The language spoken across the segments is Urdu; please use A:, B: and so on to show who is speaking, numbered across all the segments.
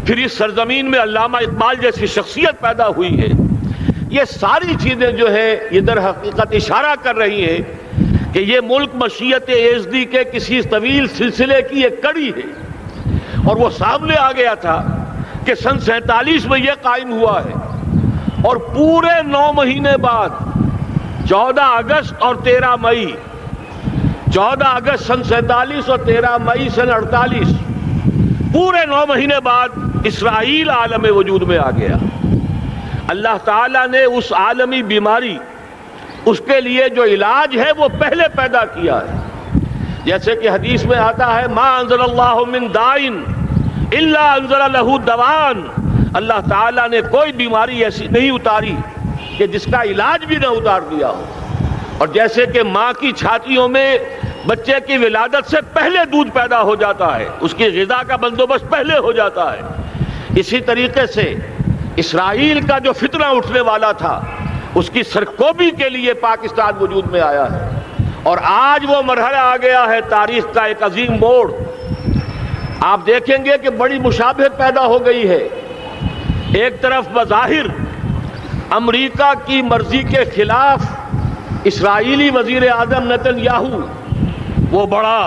A: پھر اس سرزمین میں علامہ اقبال جیسی شخصیت پیدا ہوئی ہے. یہ ساری چیزیں جو ہے یہ در حقیقت اشارہ کر رہی ہیں کہ یہ ملک مشیت ایزدی کے کسی طویل سلسلے کی ایک کڑی ہے. اور وہ سامنے آ گیا تھا کہ سن 47 میں یہ قائم ہوا ہے، اور پورے 9 مہینے بعد 14 اگست اور 13 مئی، 14 اگست سن 47 اور 13 مئی سن 48، پورے 9 مہینے بعد اسرائیل عالم وجود میں آ گیا. اللہ تعالیٰ نے اس عالمی بیماری، اس کے لیے جو علاج ہے وہ پہلے پیدا کیا ہے. جیسے کہ حدیث میں آتا ہے ما انزل اللہ من دائن الا انزل لہ دوان، اللہ تعالیٰ نے کوئی بیماری ایسی نہیں اتاری کہ جس کا علاج بھی نہ اتار دیا ہو. اور جیسے کہ ماں کی چھاتیوں میں بچے کی ولادت سے پہلے دودھ پیدا ہو جاتا ہے، اس کی غذا کا بندوبست پہلے ہو جاتا ہے، اسی طریقے سے اسرائیل کا جو فتنہ اٹھنے والا تھا اس کی سرکوبی کے لیے پاکستان وجود میں آیا ہے. اور آج وہ مرحلہ آ گیا ہے، تاریخ کا ایک عظیم موڑ. آپ دیکھیں گے کہ بڑی مشابہت پیدا ہو گئی ہے. ایک طرف بظاہر امریکہ کی مرضی کے خلاف اسرائیلی وزیر اعظم نتن یاہو وہ بڑا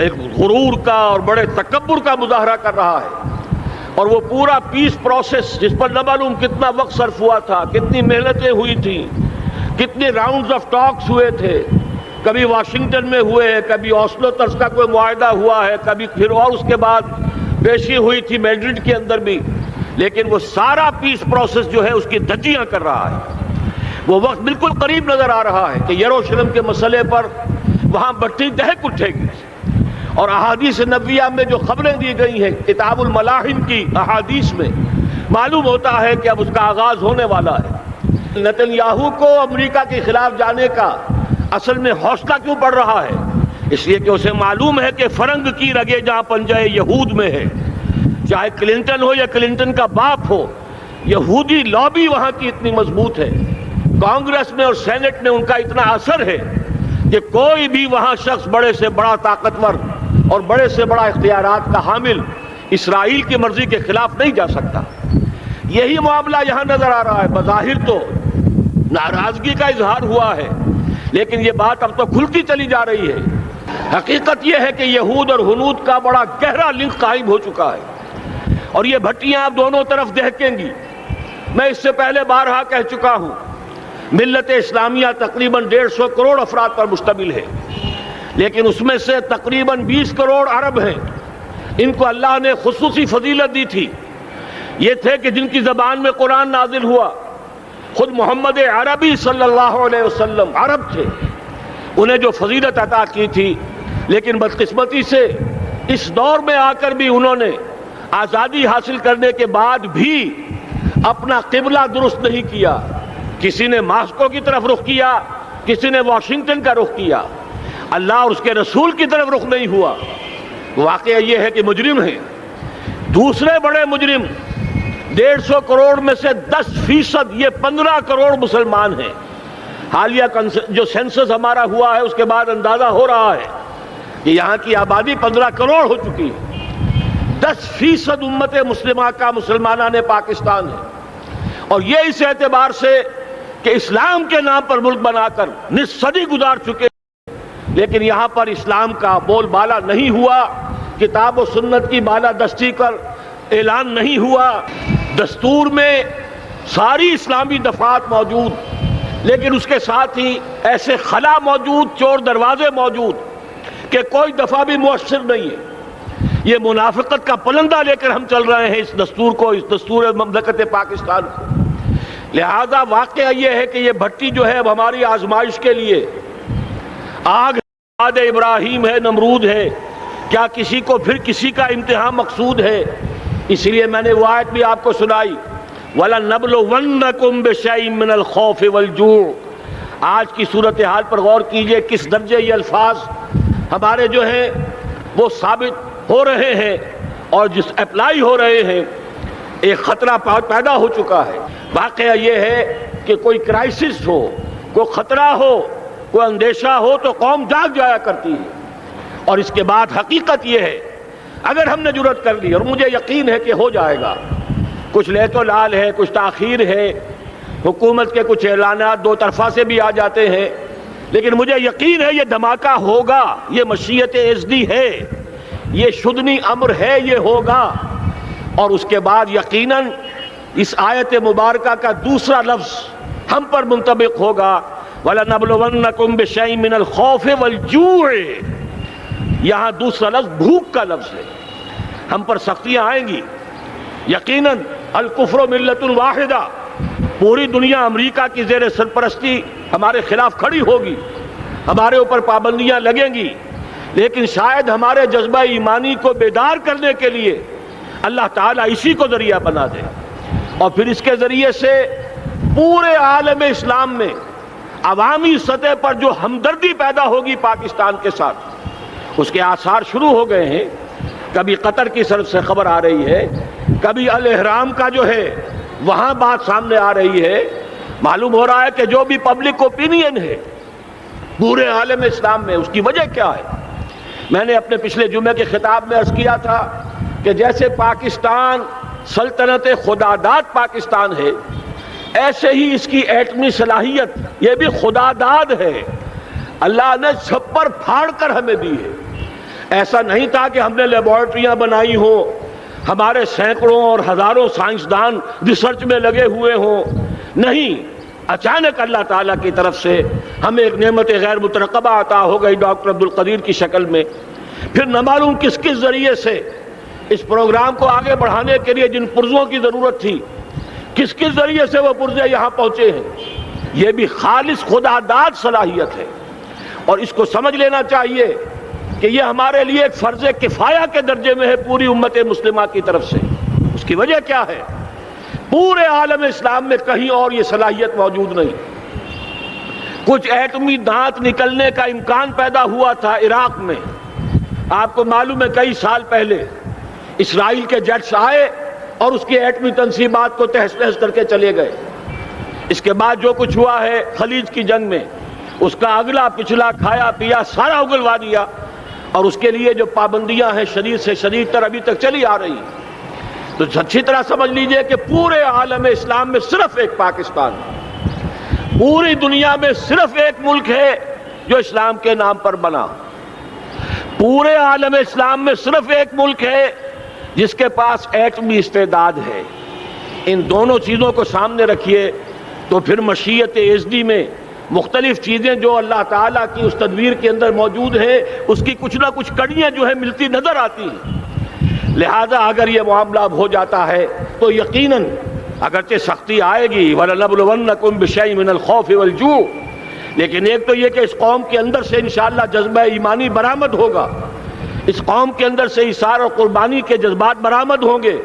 A: ایک غرور کا اور بڑے تکبر کا مظاہرہ کر رہا ہے، اور وہ پورا پیس پروسیس جس پر نہ معلوم کتنا وقت صرف ہوا تھا، کتنی محنتیں ہوئی تھیں، کتنے راؤنڈز آف ٹاکس ہوئے تھے، کبھی واشنگٹن میں ہوئے ہیں، کبھی اوسلو طرز کا کوئی معاہدہ ہوا ہے، کبھی پھر اور اس کے بعد پیشی ہوئی تھی میڈرڈ کے اندر بھی، لیکن وہ سارا پیس پروسیس جو ہے اس کی دھجیاں کر رہا ہے. وہ وقت بالکل قریب نظر آ رہا ہے کہ یروشلم کے مسئلے پر وہاں بٹھی دہک اٹھے گی. اور احادیث نبویہ میں جو خبریں دی گئی ہیں کتاب الملاحم کی احادیث میں معلوم ہوتا ہے کہ اب اس کا آغاز ہونے والا ہے. نتن یاہو کو امریکہ کے خلاف جانے کا اصل میں حوصلہ کیوں پڑ رہا ہے؟ اس لیے کہ اسے معلوم ہے کہ فرنگ کی رگیں جہاں پنجہ یہود میں ہے، چاہے کلنٹن ہو یا کلنٹن کا باپ ہو، یہودی لابی وہاں کی اتنی مضبوط ہے، کانگریس میں اور سینٹ میں ان کا اتنا اثر ہے کہ کوئی بھی وہاں شخص بڑے سے بڑا طاقتور اور بڑے سے بڑا اختیارات کا حامل اسرائیل کی مرضی کے خلاف نہیں جا سکتا. یہی معاملہ یہاں نظر آ رہا ہے. بظاہر تو ناراضگی کا اظہار ہوا ہے، لیکن یہ بات اب تو کھلتی چلی جا رہی ہے. حقیقت یہ ہے کہ یہود اور ہنود کا بڑا گہرا لنک قائم ہو چکا ہے، اور یہ بھٹیاں اب دونوں طرف دہکیں گی. میں اس سے پہلے بارہا کہہ چکا ہوں، ملت اسلامیہ تقریباً 150 کروڑ افراد پر مشتمل ہے، لیکن اس میں سے تقریباً 20 کروڑ عرب ہیں. ان کو اللہ نے خصوصی فضیلت دی تھی. یہ تھے کہ جن کی زبان میں قرآن نازل ہوا، خود محمد عربی صلی اللہ علیہ وسلم عرب تھے، انہیں جو فضیلت عطا کی تھی. لیکن بدقسمتی سے اس دور میں آ کر بھی انہوں نے آزادی حاصل کرنے کے بعد بھی اپنا قبلہ درست نہیں کیا. کسی نے ماسکو کی طرف رخ کیا، کسی نے واشنگٹن کا رخ کیا، اللہ اور اس کے رسول کی طرف رخ نہیں ہوا. واقعہ یہ ہے کہ مجرم ہیں. دوسرے بڑے مجرم 150 کروڑ میں سے 10% یہ 15 کروڑ مسلمان ہیں. حالیہ جو سینسس ہمارا ہوا ہے اس کے بعد اندازہ ہو رہا ہے کہ یہاں کی آبادی 15 کروڑ ہو چکی ہے. 10% امت مسلمہ کا مسلمانان پاکستان ہے، اور یہ اس اعتبار سے کہ اسلام کے نام پر ملک بنا کر نصف صدی گزار چکے، لیکن یہاں پر اسلام کا بول بالا نہیں ہوا، کتاب و سنت کی بالا دستی کر اعلان نہیں ہوا. دستور میں ساری اسلامی دفعات موجود، لیکن اس کے ساتھ ہی ایسے خلا موجود، چور دروازے موجود کہ کوئی دفعہ بھی مؤثر نہیں ہے. یہ منافقت کا پلندہ لے کر ہم چل رہے ہیں اس دستور کو، اس دستور مملکت پاکستان کو. لہذا واقعہ یہ ہے کہ یہ بھٹی جو ہے اب ہماری آزمائش کے لیے آگ آد ابراہیم ہے، نمرود ہے. کیا کسی کو پھر کسی کا امتحان مقصود ہے؟ اسی لیے میں نے وہ آیت بھی آپ کو سنائی، وَلَنَّبْلُوَنَّكُمْ بِشَيْءٍ مِّنَ الْخَوْفِ وَالْجُوعِ. آج کی صورتحال پر غور کیجئے، کس درجے یہ الفاظ ہمارے جو ہیں وہ ثابت ہو رہے ہیں اور جس اپلائی ہو رہے ہیں. ایک خطرہ پیدا ہو چکا ہے. واقعہ یہ ہے کہ کوئی کرائسس ہو، کوئی خطرہ ہو، کوئی اندیشہ ہو تو قوم جاگ جایا کرتی ہے. اور اس کے بعد حقیقت یہ ہے اگر ہم نے جرأت کر لی، اور مجھے یقین ہے کہ ہو جائے گا، کچھ لیت و لال ہے، کچھ تاخیر ہے، حکومت کے کچھ اعلانات دو طرفہ سے بھی آ جاتے ہیں، لیکن مجھے یقین ہے یہ دھماکہ ہوگا، یہ مشیت اعزدی ہے، یہ شدنی امر ہے، یہ ہوگا۔ اور اس کے بعد یقیناً اس آیت مبارکہ کا دوسرا لفظ ہم پر منطبق ہوگا، وَلَنَبْلُوَنَّكُمْ بِشَيْءٍ مِّنَ الْخَوْفِ وَالْجُوعِ۔ یہاں دوسرا لفظ بھوک کا لفظ ہے، ہم پر سختیاں آئیں گی یقیناً۔ الکفر ملت واحدہ، پوری دنیا امریکہ کی زیر سرپرستی ہمارے خلاف کھڑی ہوگی، ہمارے اوپر پابندیاں لگیں گی، لیکن شاید ہمارے جذبہ ایمانی کو بیدار کرنے کے لیے اللہ تعالیٰ اسی کو ذریعہ بنا دے، اور پھر اس کے ذریعے سے پورے عالم اسلام میں عوامی سطح پر جو ہمدردی پیدا ہوگی پاکستان کے ساتھ، اس کے آثار شروع ہو گئے ہیں۔ کبھی قطر کی طرف سے خبر آ رہی ہے، کبھی الاحرام کا جو ہے وہاں بات سامنے آ رہی ہے۔ معلوم ہو رہا ہے کہ جو بھی پبلک اوپینین ہے پورے عالم اسلام میں، اس کی وجہ کیا ہے؟ میں نے اپنے پچھلے جمعے کے خطاب میں عرض کیا تھا کہ جیسے پاکستان سلطنت خداداد پاکستان ہے، ایسے ہی اس کی ایٹمی صلاحیت یہ بھی خداداد ہے، اللہ نے چھپر پھاڑ کر ہمیں دی ہے۔ ایسا نہیں تھا کہ ہم نے لیبارٹریاں بنائی ہوں، ہمارے سینکڑوں اور ہزاروں سائنسدان ریسرچ میں لگے ہوئے ہوں، نہیں، اچانک اللہ تعالیٰ کی طرف سے ہمیں ایک نعمت غیر مترقبہ عطا ہو گئی ڈاکٹر عبدالقدیر کی شکل میں۔ پھر نہ معلوم کس کس ذریعے سے اس پروگرام کو آگے بڑھانے کے لیے جن پرزوں کی ضرورت تھی، کس کس ذریعے سے وہ پرزے یہاں پہنچے ہیں۔ یہ بھی خالص خداداد صلاحیت ہے، اور اس کو سمجھ لینا چاہیے کہ یہ ہمارے لیے ایک فرض کفایہ کے درجے میں ہے پوری امت مسلمہ کی طرف سے۔ اس کی وجہ کیا ہے؟ پورے عالم اسلام میں کہیں اور یہ صلاحیت موجود نہیں۔ کچھ ایٹمی دانت نکلنے کا امکان پیدا ہوا تھا عراق میں، آپ کو معلوم ہے کئی سال پہلے اسرائیل کے جیٹس آئے اور اس کی ایٹمی تنصیبات کو تہس نہس کر کے چلے گئے۔ اس کے بعد جو کچھ ہوا ہے خلیج کی جنگ میں، اس کا اگلا پچھلا کھایا پیا سارا اگلوا دیا، اور اس کے لیے جو پابندیاں ہیں شدید سے شدید تر ابھی تک چلی آ رہی ہیں۔ تو اچھی طرح سمجھ لیجئے کہ پورے عالم اسلام میں صرف ایک پاکستان ہے، پوری دنیا میں صرف ایک ملک ہے جو اسلام کے نام پر بنا، پورے عالم اسلام میں صرف ایک ملک ہے جس کے پاس ایٹمی استعداد ہے۔ ان دونوں چیزوں کو سامنے رکھیے تو پھر مشیت اعزدی میں مختلف چیزیں جو اللہ تعالیٰ کی اس تدبیر کے اندر موجود ہے، اس کی کچھ نہ کچھ کڑیاں جو ہے ملتی نظر آتی ہیں۔ لہذا اگر یہ معاملہ اب ہو جاتا ہے تو یقیناً اگرچہ سختی آئے گی، وَلَنَبْلُوَنَّكُمْ بِشَيْءٍ مِّنَ الْخَوْفِ وَالْجُوعِ، لیکن ایک تو یہ کہ اس قوم کے اندر سے انشاءاللہ جذبہ ایمانی برآمد ہوگا، اس قوم کے اندر سے ایثار اور قربانی کے جذبات برآمد ہوں گے،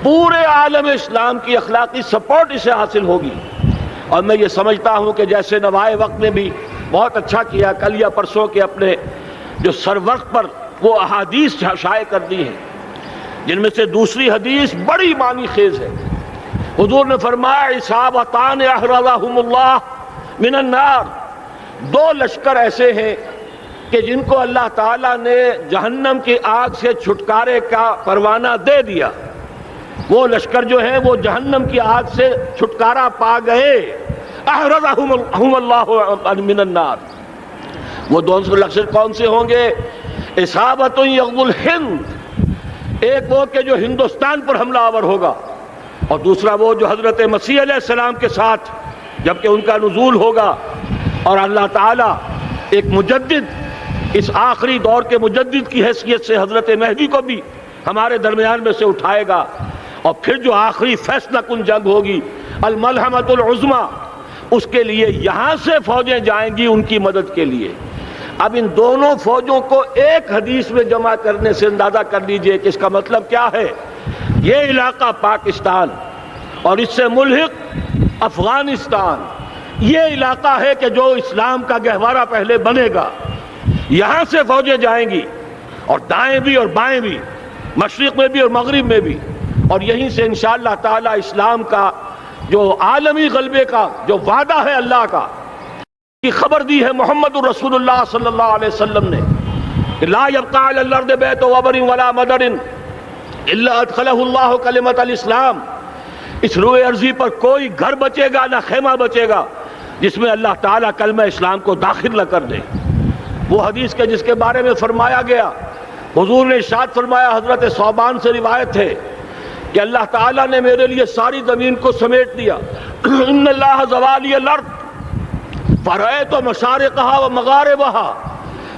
A: پورے عالم اسلام کی اخلاقی سپورٹ اسے حاصل ہوگی۔ اور میں یہ سمجھتا ہوں کہ جیسے نوائے وقت نے بھی بہت اچھا کیا، کل یا پرسوں کے اپنے جو سر وقت پر وہ احادیث شائع کر دی ہیں، جن میں سے دوسری حدیث بڑی معنی خیز ہے۔ حضور نے فرمایا عصابتان احرزہم اللہ من النار، دو لشکر ایسے ہیں کہ جن کو اللہ تعالیٰ نے جہنم کی آگ سے چھٹکارے کا پروانہ دے دیا۔ وہ لشکر جو ہیں وہ جہنم کی آگ سے چھٹکارا پا گئے، احرزہم اللہ من النار۔ وہ دونوں لشکر کون سے ہوں گے؟ اصابت یغزو الہند، ایک وہ کہ جو ہندوستان پر حملہ آور ہوگا، اور دوسرا وہ جو حضرت مسیح علیہ السلام کے ساتھ جبکہ ان کا نزول ہوگا، اور اللہ تعالیٰ ایک مجدد، اس آخری دور کے مجدد کی حیثیت سے حضرت مہدی کو بھی ہمارے درمیان میں سے اٹھائے گا، اور پھر جو آخری فیصلہ کن جنگ ہوگی الملحمۃ العظمیٰ، اس کے لیے یہاں سے فوجیں جائیں گی ان کی مدد کے لیے۔ اب ان دونوں فوجوں کو ایک حدیث میں جمع کرنے سے اندازہ کر لیجئے کہ اس کا مطلب کیا ہے۔ یہ علاقہ پاکستان اور اس سے ملحق افغانستان، یہ علاقہ ہے کہ جو اسلام کا گہوارہ پہلے بنے گا، یہاں سے فوجیں جائیں گی، اور دائیں بھی اور بائیں بھی، مشرق میں بھی اور مغرب میں بھی، اور یہیں سے انشاءاللہ تعالی اسلام کا جو عالمی غلبے کا جو وعدہ ہے اللہ کا، کی خبر دی ہے محمد الرسول اللہ صلی اللہ علیہ وسلم نے لا يبقى على الارض بیت وبر ولا مدر الا ادخلہ اللہ کلمۃ الاسلام، اس روئے ارضی پر کوئی گھر بچے گا نہ خیمہ بچے گا جس میں اللہ تعالیٰ کلمہ اسلام کو داخل نہ کر دے۔ وہ حدیث کے جس کے بارے میں فرمایا گیا، حضور نے ارشاد فرمایا، حضرت ثوبان سے روایت ہے کہ اللہ تعالیٰ نے میرے لیے ساری زمین کو سمیٹ دیا۔ ان اللہ زوالی الارض فرأیت مشارقہا و مغاربہا،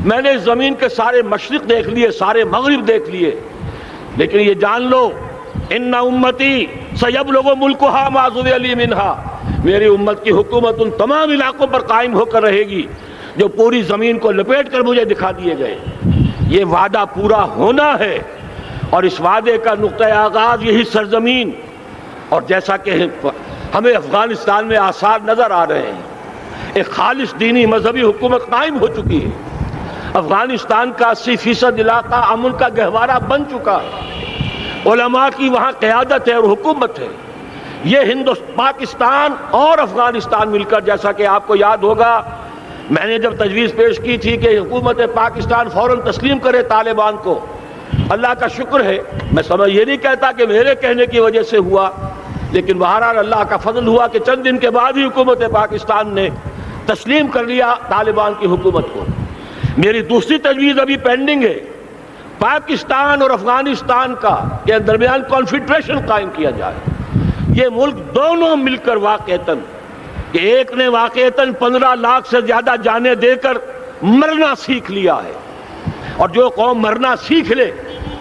A: میں نے اس زمین کے سارے مشرق دیکھ لیے، سارے مغرب دیکھ لیے، لیکن یہ جان لو ان امتی سیبلغ ملکہا ما ذوی لی منہا، میری امت کی حکومت ان تمام علاقوں پر قائم ہو کر رہے گی جو پوری زمین کو لپیٹ کر مجھے دکھا دیے گئے۔ یہ وعدہ پورا ہونا ہے، اور اس وعدے کا نقطہ آغاز یہی سرزمین، اور جیسا کہ ہمیں افغانستان میں آثار نظر آ رہے ہیں، ایک خالص دینی مذہبی حکومت قائم ہو چکی ہے۔ افغانستان کا 80% علاقہ امن کا گہوارہ بن چکا ہے، علماء کی وہاں قیادت ہے اور حکومت ہے۔ یہ پاکستان اور افغانستان مل کر، جیسا کہ آپ کو یاد ہوگا میں نے جب تجویز پیش کی تھی کہ حکومت پاکستان فوراً تسلیم کرے طالبان کو، اللہ کا شکر ہے، میں یہ نہیں کہتا کہ میرے کہنے کی وجہ سے ہوا، لیکن بہرحال اللہ کا فضل ہوا کہ چند دن کے بعد ہی حکومت پاکستان نے تسلیم کر لیا طالبان کی حکومت کو۔ میری دوسری تجویز ابھی پینڈنگ ہے، پاکستان اور افغانستان کا کے درمیان کانفیڈریشن قائم کیا جائے۔ یہ ملک دونوں مل کر واقعتاً، کہ ایک نے واقعتاً 15 لاکھ سے زیادہ جانیں دے کر مرنا سیکھ لیا ہے، اور جو قوم مرنا سیکھ لے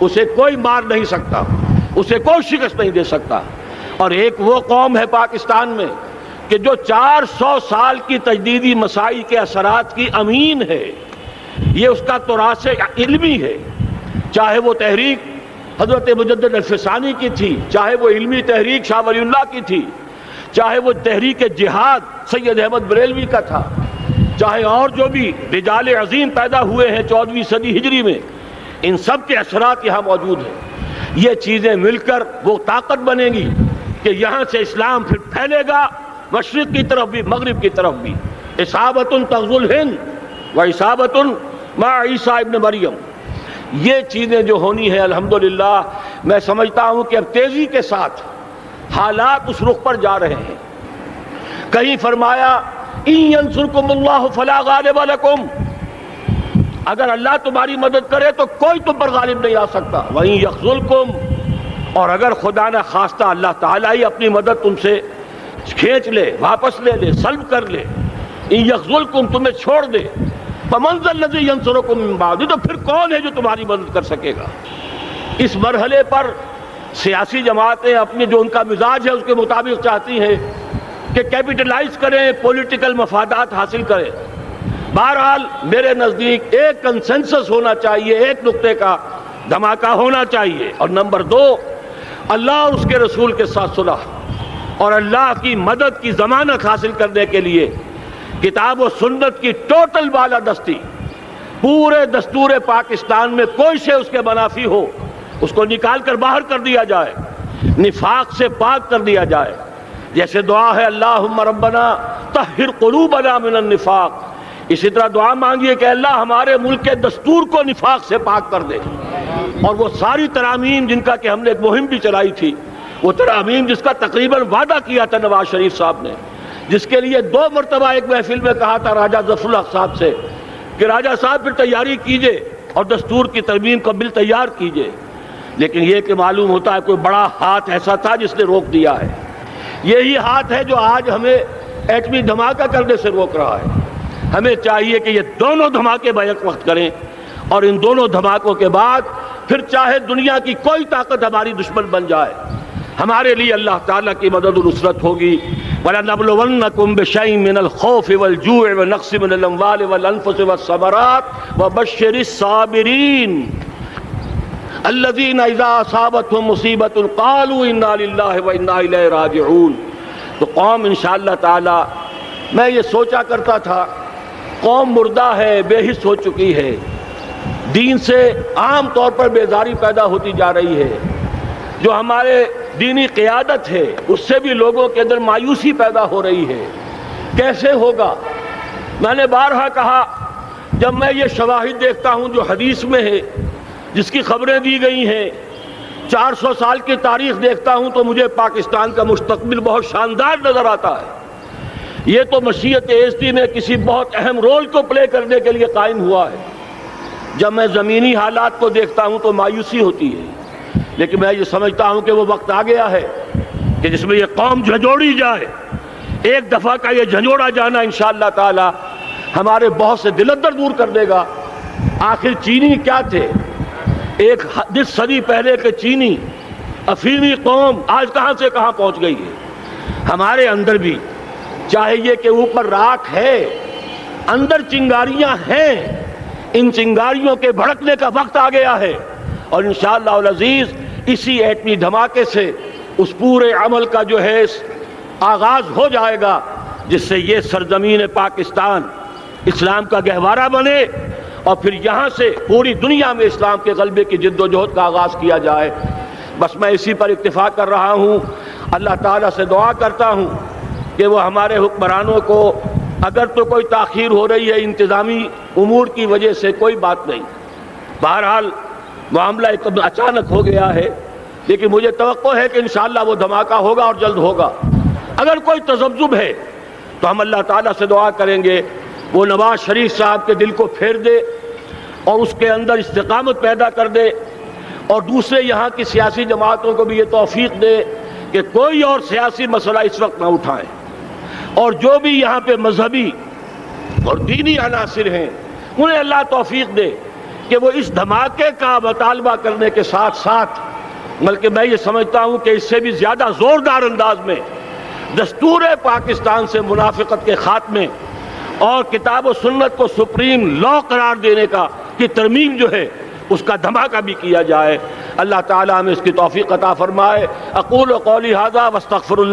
A: اسے کوئی مار نہیں سکتا، اسے کوئی شکست نہیں دے سکتا، اور ایک وہ قوم ہے پاکستان میں کہ جو 400 سال کی تجدیدی مسائی کے اثرات کی امین ہے، یہ اس کا تراث علمی ہے، چاہے وہ تحریک حضرت مجدد الفسانی کی تھی، چاہے وہ علمی تحریک شاہ ولی اللہ کی تھی، چاہے وہ تحریک جہاد سید احمد بریلوی کا تھا، چاہے اور جو بھی رجال عظیم پیدا ہوئے ہیں 14ویں صدی ہجری میں، ان سب کے اثرات یہاں موجود ہیں۔ یہ چیزیں مل کر وہ طاقت بنے گی کہ یہاں سے اسلام پھر پھیلے گا، مشرق کی طرف بھی مغرب کی طرف بھی۔ اصابۃ تغزو الہند و اصابۃ مع عیسیٰ ابن مریم، یہ چیزیں جو ہونی ہیں الحمدللہ میں سمجھتا ہوں کہ اب تیزی کے ساتھ حالات اس رخ پر جا رہے ہیں۔ کہیں فرمایا ان ینصرکم اللہ فلا غالب لکم، اگر اللہ تمہاری مدد کرے تو کوئی تم پر غالب نہیں آ سکتا، وَإِن یخذلکم، اور اگر خدا نہ خواستہ اللہ تعالیٰ ہی اپنی مدد تم سے کھینچ لے، واپس لے لے، سلب کر لے، ان یخذلکم، تمہیں چھوڑ دے، فمن ذا الذی ینصرکم من بعد، تو پھر کون ہے جو تمہاری مدد کر سکے گا۔ اس مرحلے پر سیاسی جماعتیں اپنے جو ان کا مزاج ہے اس کے مطابق چاہتی ہیں کہ کیپٹلائز کریں، پولیٹیکل مفادات حاصل کریں۔ بہرحال میرے نزدیک ایک کنسنسس ہونا چاہیے، ایک نقطے کا دھماکہ ہونا چاہیے، اور نمبر 2 اللہ اور اس کے رسول کے ساتھ صلح اور اللہ کی مدد کی ضمانت حاصل کرنے کے لیے کتاب و سنت کی ٹوٹل بالادستی، پورے دستور پاکستان میں کوئی شے اس کے منافی ہو اس کو نکال کر باہر کر دیا جائے، نفاق سے پاک کر دیا جائے۔ جیسے دعا ہے اللہم ربنا طہر قلوبنا من النفاق، اسی طرح دعا مانگیے کہ اللہ ہمارے ملک کے دستور کو نفاق سے پاک کر دے، اور وہ ساری ترامیم جن کا کہ ہم نے ایک مہم بھی چلائی تھی، وہ ترامیم جس کا تقریباً وعدہ کیا تھا نواز شریف صاحب نے، جس کے لیے 2 مرتبہ ایک محفل میں کہا تھا راجہ ظفر الحق صاحب سے کہ راجہ صاحب پھر تیاری کیجئے اور دستور کی ترمیم کا بل تیار کیجئے، لیکن یہ کہ معلوم ہوتا ہے کوئی بڑا ہاتھ ایسا تھا جس نے روک دیا ہے۔ یہی ہاتھ ہے جو آج ہمیں ایٹمی دھماکہ کرنے سے روک رہا ہے۔ ہمیں چاہیے کہ یہ دونوں دھماکے بیک وقت کریں، اور ان دونوں دھماکوں کے بعد پھر چاہے دنیا کی کوئی طاقت ہماری دشمن بن جائے، ہمارے لیے اللہ تعالیٰ کی مدد و نصرت ہوگی۔ وَلَنَبْلُوَنَّكُمْ بِشَيْءٍ مِّنَ الْخَوْفِ وَالْجُوعِ وَنَقْصٍ مِّنَ الْأَمْوَالِ وَالْأَنفُسِ وَالثَّمَرَاتِ وَبَشِّرِ الصَّابِرِينَ الَّذِينَ إِذَا أَصَابَتْهُم مُّصِيبَةٌ قَالُوا إِنَّا لِلَّهِ وَإِنَّا إِلَيْهِ رَاجِعُونَ۔ تو قوم انشاءاللہ تعالی، میں یہ سوچا کرتا تھا قوم مردہ ہے، بے حس ہو چکی ہے، دین سے عام طور پر بیزاری پیدا ہوتی جا رہی ہے، جو ہمارے دینی قیادت ہے اس سے بھی لوگوں کے اندر مایوسی پیدا ہو رہی ہے۔ کیسے ہوگا؟ میں نے بارہا کہا جب میں یہ شواہد دیکھتا ہوں جو حدیث میں ہے، جس کی خبریں دی گئی ہیں، 400 سال کی تاریخ دیکھتا ہوں، تو مجھے پاکستان کا مستقبل بہت شاندار نظر آتا ہے۔ یہ تو مشیت ایزدی میں کسی بہت اہم رول کو پلے کرنے کے لیے قائم ہوا ہے۔ جب میں زمینی حالات کو دیکھتا ہوں تو مایوسی ہوتی ہے، لیکن میں یہ سمجھتا ہوں کہ وہ وقت آ گیا ہے کہ جس میں یہ قوم جھنجھوڑی جائے۔ ایک دفعہ کا یہ جھنجھوڑا جانا انشاءاللہ تعالی ہمارے بہت سے دل اندر دور کر دے گا۔ آخر چینی کیا تھے؟ ایک 10 صدی پہلے کے چینی افریقی قوم آج کہاں سے کہاں پہنچ گئی ہے۔ ہمارے اندر بھی چاہے یہ کہ اوپر راکھ ہے، اندر چنگاریاں ہیں، ان چنگاریوں کے بھڑکنے کا وقت آ گیا ہے، اور انشاءاللہ العزیز اسی ایٹمی دھماکے سے اس پورے عمل کا جو ہے آغاز ہو جائے گا، جس سے یہ سرزمین پاکستان اسلام کا گہوارہ بنے، اور پھر یہاں سے پوری دنیا میں اسلام کے غلبے کی جد و جہد کا آغاز کیا جائے۔ بس میں اسی پر اکتفا کر رہا ہوں۔ اللہ تعالیٰ سے دعا کرتا ہوں کہ وہ ہمارے حکمرانوں کو، اگر تو کوئی تاخیر ہو رہی ہے انتظامی امور کی وجہ سے، کوئی بات نہیں، بہرحال معاملہ ایک اچانک ہو گیا ہے، لیکن مجھے توقع ہے کہ انشاءاللہ وہ دھماکہ ہوگا اور جلد ہوگا۔ اگر کوئی تذبذب ہے تو ہم اللہ تعالیٰ سے دعا کریں گے وہ نواز شریف صاحب کے دل کو پھیر دے اور اس کے اندر استقامت پیدا کر دے، اور دوسرے یہاں کی سیاسی جماعتوں کو بھی یہ توفیق دے کہ کوئی اور سیاسی مسئلہ اس وقت نہ اٹھائیں، اور جو بھی یہاں پہ مذہبی اور دینی عناصر ہیں انہیں اللہ توفیق دے کہ وہ اس دھماکے کا مطالبہ کرنے کے ساتھ ساتھ، بلکہ میں یہ سمجھتا ہوں کہ اس سے بھی زیادہ زوردار انداز میں دستور پاکستان سے منافقت کے خاتمے اور کتاب و سنت کو سپریم لا قرار دینے کی ترمیم جو ہے اس کا دھماکہ بھی کیا جائے۔ اللہ تعالیٰ ہمیں اس کی توفیق عطا فرمائے۔ اقول قولی ھذا واستغفر اللہ